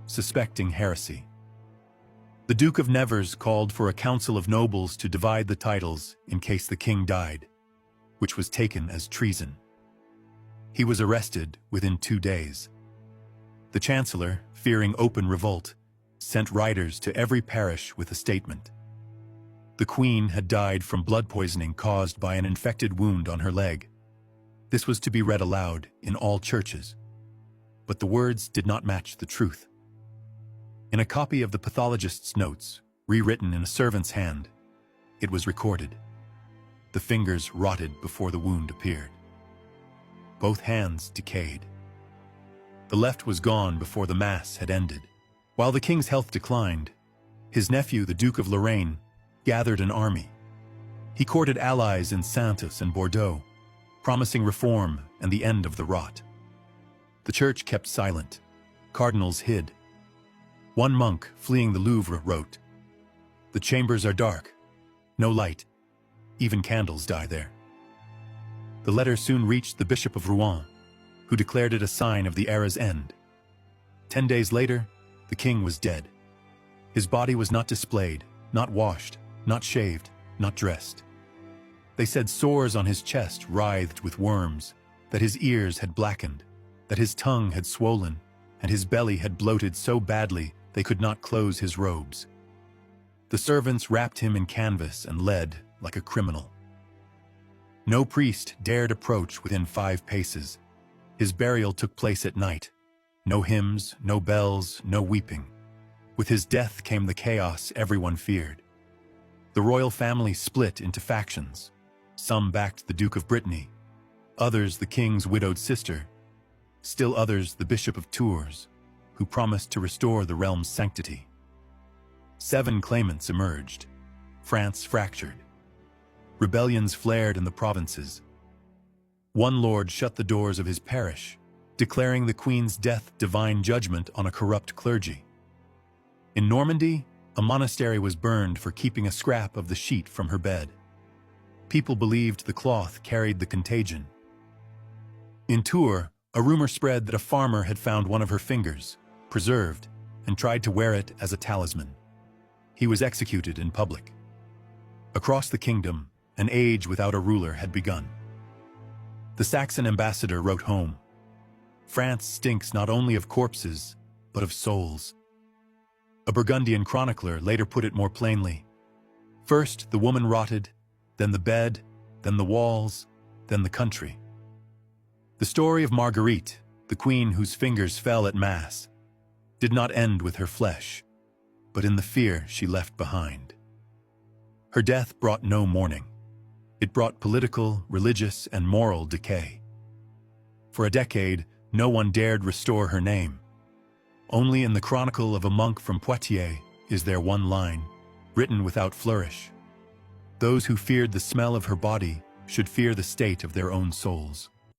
suspecting heresy. The Duke of Nevers called for a council of nobles to divide the titles in case the king died, which was taken as treason. He was arrested within 2 days. The chancellor, fearing open revolt, sent riders to every parish with a statement. The queen had died from blood poisoning caused by an infected wound on her leg. This was to be read aloud in all churches. But the words did not match the truth. In a copy of the pathologist's notes, rewritten in a servant's hand, it was recorded. The fingers rotted before the wound appeared. Both hands decayed. The left was gone before the Mass had ended. While the king's health declined, his nephew, the Duke of Lorraine, gathered an army. He courted allies in Saintes and Bordeaux, promising reform and the end of the rot. The church kept silent. Cardinals hid. One monk, fleeing the Louvre, wrote, "The chambers are dark, no light, even candles die there." The letter soon reached the Bishop of Rouen, who declared it a sign of the era's end. 10 days later, the king was dead. His body was not displayed, not washed, not shaved, not dressed. They said sores on his chest writhed with worms, that his ears had blackened, that his tongue had swollen, and his belly had bloated so badly they could not close his robes. The servants wrapped him in canvas and led like a criminal. No priest dared approach within 5 paces. His burial took place at night. No hymns, no bells, no weeping. With his death came the chaos everyone feared. The royal family split into factions. Some backed the Duke of Brittany, others the king's widowed sister, still others the Bishop of Tours, who promised to restore the realm's sanctity. 7 claimants emerged. France fractured. Rebellions flared in the provinces. One lord shut the doors of his parish, declaring the queen's death divine judgment on a corrupt clergy. In Normandy, a monastery was burned for keeping a scrap of the sheet from her bed. People believed the cloth carried the contagion. In Tours, a rumor spread that a farmer had found one of her fingers, preserved, and tried to wear it as a talisman. He was executed in public. Across the kingdom, an age without a ruler had begun. The Saxon ambassador wrote home, "France stinks not only of corpses, but of souls." A Burgundian chronicler later put it more plainly, "First the woman rotted, then the bed, then the walls, then the country." The story of Marguerite, the queen whose fingers fell at Mass, did not end with her flesh, but in the fear she left behind. Her death brought no mourning. It brought political, religious, and moral decay. For a decade, no one dared restore her name. Only in the chronicle of a monk from Poitiers is there one line, written without flourish. Those who feared the smell of her body should fear the state of their own souls.